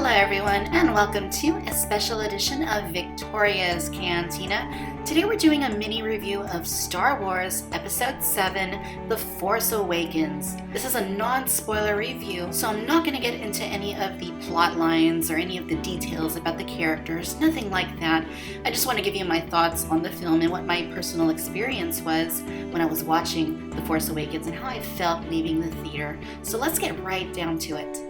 Hello everyone and welcome to a special edition of Victoria's Cantina. Today we're doing a mini review of Star Wars Episode 7, The Force Awakens. This is a non-spoiler review, so I'm not going to get into any of the plot lines or any of the details about the characters, nothing like that. I just want to give you my thoughts on the film and what my personal experience was when I was watching The Force Awakens and how I felt leaving the theater. So let's get right down to it.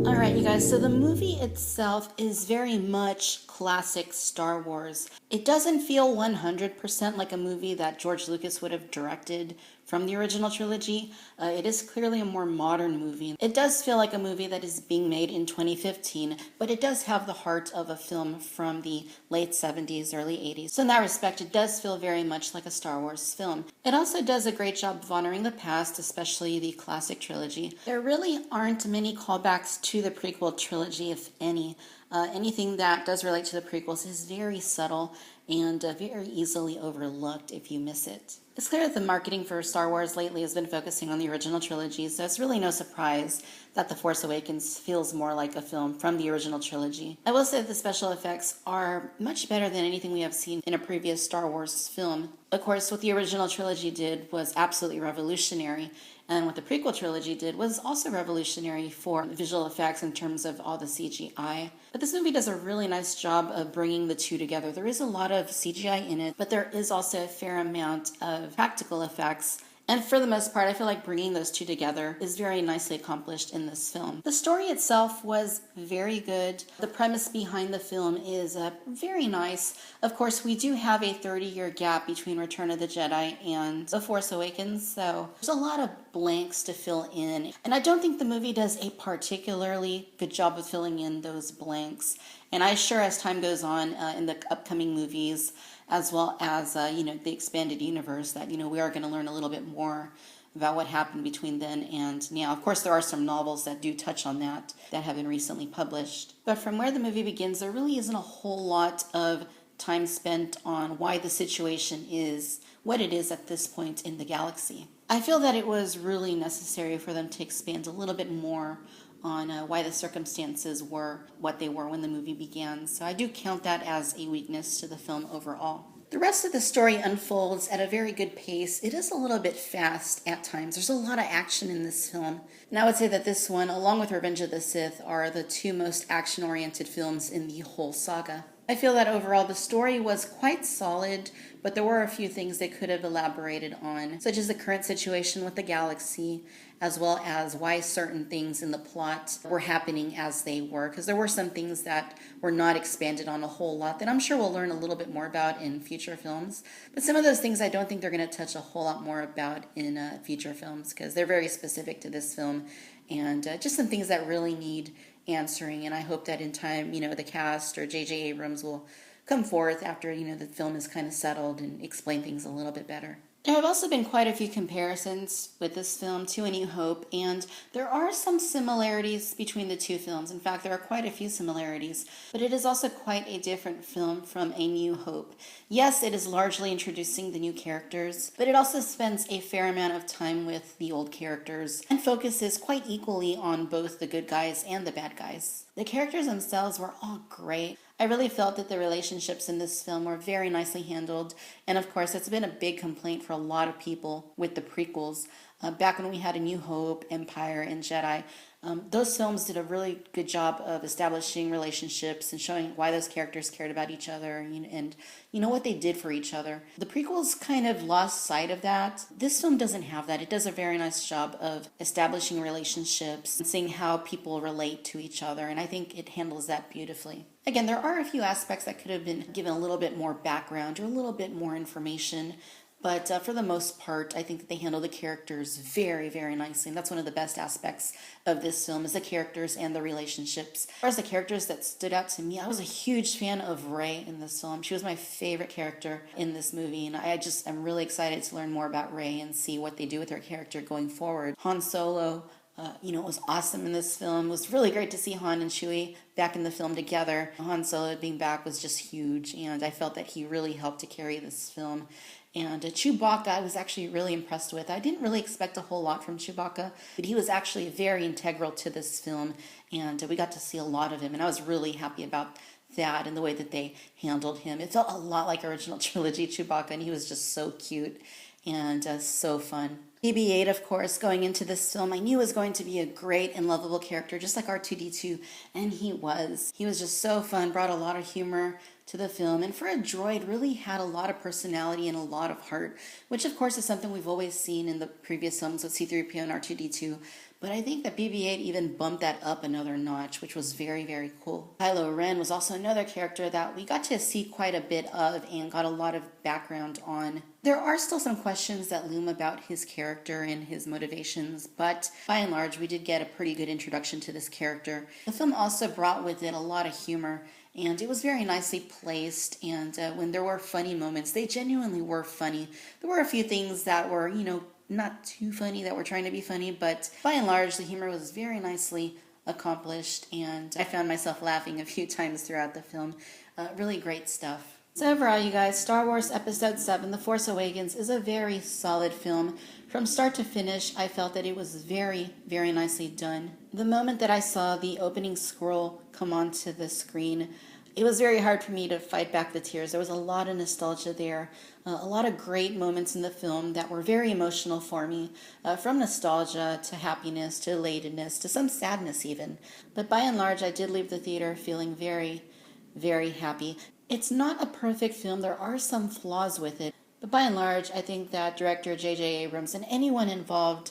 Alright, you guys, so the movie itself is very much classic Star Wars. It doesn't feel 100% like a movie that George Lucas would have directed from the original trilogy. It is clearly a more modern movie. It does feel like a movie that is being made in 2015, but it does have the heart of a film from the late 70s, early 80s. So in that respect, it does feel very much like a Star Wars film. It also does a great job of honoring the past, especially the classic trilogy. There really aren't many callbacks to the prequel trilogy, if any. Anything that does relate to the prequels is very subtle and very easily overlooked if you miss it. It's clear that the marketing for Star Wars lately has been focusing on the original trilogy, so it's really no surprise that The Force Awakens feels more like a film from the original trilogy. I will say that the special effects are much better than anything we have seen in a previous Star Wars film. Of course, what the original trilogy did was absolutely revolutionary, and what the prequel trilogy did was also revolutionary for visual effects in terms of all the CGI. But this movie does a really nice job of bringing the two together. There is a lot of CGI in it, but there is also a fair amount of practical effects. And for the most part, I feel like bringing those two together is very nicely accomplished in this film. The story itself was very good. The premise behind the film is very nice. Of course, we do have a 30-year gap between Return of the Jedi and The Force Awakens, so there's a lot of blanks to fill in. And I don't think the movie does a particularly good job of filling in those blanks. And I'm sure as time goes on in the upcoming movies, as well as the expanded universe, that we are going to learn a little bit more about what happened between then and now. Of course, there are some novels that do touch on that have been recently published. But from where the movie begins, there really isn't a whole lot of time spent on why the situation is what it is at this point in the galaxy. I feel that it was really necessary for them to expand a little bit more on why the circumstances were what they were when the movie began. So I do count that as a weakness to the film overall. The rest of the story unfolds at a very good pace. It is a little bit fast at times. There's a lot of action in this film. And I would say that this one, along with Revenge of the Sith, are the two most action-oriented films in the whole saga. I feel that overall the story was quite solid, but there were a few things they could have elaborated on, such as the current situation with the galaxy, as well as why certain things in the plot were happening as they were, because there were some things that were not expanded on a whole lot that I'm sure we'll learn a little bit more about in future films. But some of those things I don't think they're going to touch a whole lot more about in future films, because they're very specific to this film, and just some things that really need answering. And I hope that in time, the cast or J.J. Abrams will come forth after, the film is kind of settled and explain things a little bit better. There have also been quite a few comparisons with this film to A New Hope, and there are some similarities between the two films. In fact, there are quite a few similarities, but it is also quite a different film from A New Hope. Yes, it is largely introducing the new characters, but it also spends a fair amount of time with the old characters and focuses quite equally on both the good guys and the bad guys. The characters themselves were all great. I really felt that the relationships in this film were very nicely handled, and of course it's been a big complaint for a lot of people with the prequels. Back when we had A New Hope, Empire, and Jedi, those films did a really good job of establishing relationships and showing why those characters cared about each other and what they did for each other. The prequels kind of lost sight of that. This film doesn't have that. It does a very nice job of establishing relationships and seeing how people relate to each other, and I think it handles that beautifully. Again, there are a few aspects that could have been given a little bit more background or a little bit more information, but for the most part, I think that they handle the characters very, very nicely. And that's one of the best aspects of this film is the characters and the relationships. As far as the characters that stood out to me, I was a huge fan of Rey in this film. She was my favorite character in this movie. And I'm really excited to learn more about Rey and see what they do with her character going forward. Han Solo, was awesome in this film. It was really great to see Han and Chewie back in the film together. Han Solo being back was just huge, and I felt that he really helped to carry this film. And Chewbacca, I was actually really impressed with. I didn't really expect a whole lot from Chewbacca, but he was actually very integral to this film, and we got to see a lot of him, and I was really happy about that and the way that they handled him. It felt a lot like original trilogy Chewbacca, and he was just so cute and so fun. BB-8, of course, going into this film, I knew was going to be a great and lovable character, just like R2-D2, and he was. He was just so fun, brought a lot of humor to the film, and for a droid, really had a lot of personality and a lot of heart, which of course is something we've always seen in the previous films with C-3PO and R2-D2, but I think that BB-8 even bumped that up another notch, which was very, very cool. Kylo Ren was also another character that we got to see quite a bit of and got a lot of background on. There are still some questions that loom about his character and his motivations, but by and large, we did get a pretty good introduction to this character. The film also brought with it a lot of humor, and it was very nicely placed, and when there were funny moments, they genuinely were funny. There were a few things that were, not too funny, that were trying to be funny, but by and large, the humor was very nicely accomplished, and I found myself laughing a few times throughout the film. Really great stuff. So overall, you guys, Star Wars Episode 7, The Force Awakens, is a very solid film. From start to finish, I felt that it was very, very nicely done. The moment that I saw the opening scroll come onto the screen, it was very hard for me to fight back the tears. There was a lot of nostalgia there, a lot of great moments in the film that were very emotional for me, from nostalgia to happiness to elatedness to some sadness even. But by and large, I did leave the theater feeling very, very happy. It's not a perfect film. There are some flaws with it. But by and large, I think that director J.J. Abrams and anyone involved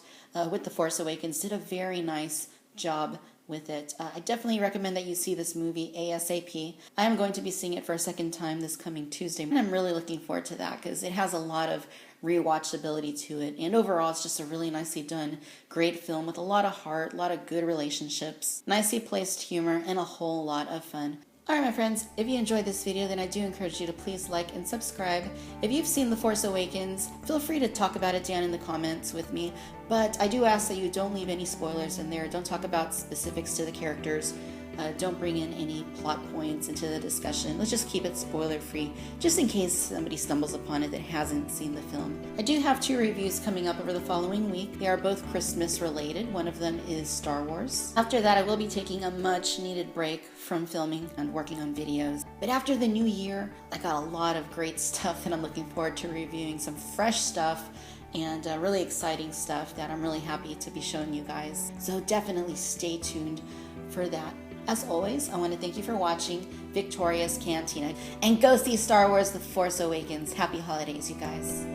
with The Force Awakens did a very nice job with it. I definitely recommend that you see this movie ASAP. I am going to be seeing it for a second time this coming Tuesday, and I'm really looking forward to that because it has a lot of rewatchability to it, and overall it's just a really nicely done, great film with a lot of heart, a lot of good relationships, nicely placed humor, and a whole lot of fun. Alright my friends, if you enjoyed this video, then I do encourage you to please like and subscribe. If you've seen The Force Awakens, feel free to talk about it down in the comments with me, but I do ask that you don't leave any spoilers in there, don't talk about specifics to the characters, don't bring in any plot points into the discussion. Let's just keep it spoiler free, just in case somebody stumbles upon it that hasn't seen the film. I do have 2 reviews coming up over the following week. They are both Christmas related. One of them is Star Wars. After that, I will be taking a much needed break from filming and working on videos. But after the new year, I got a lot of great stuff and I'm looking forward to reviewing some fresh stuff and really exciting stuff that I'm really happy to be showing you guys. So definitely stay tuned for that. As always, I want to thank you for watching Victoria's Cantina, and go see Star Wars The Force Awakens. Happy holidays, you guys.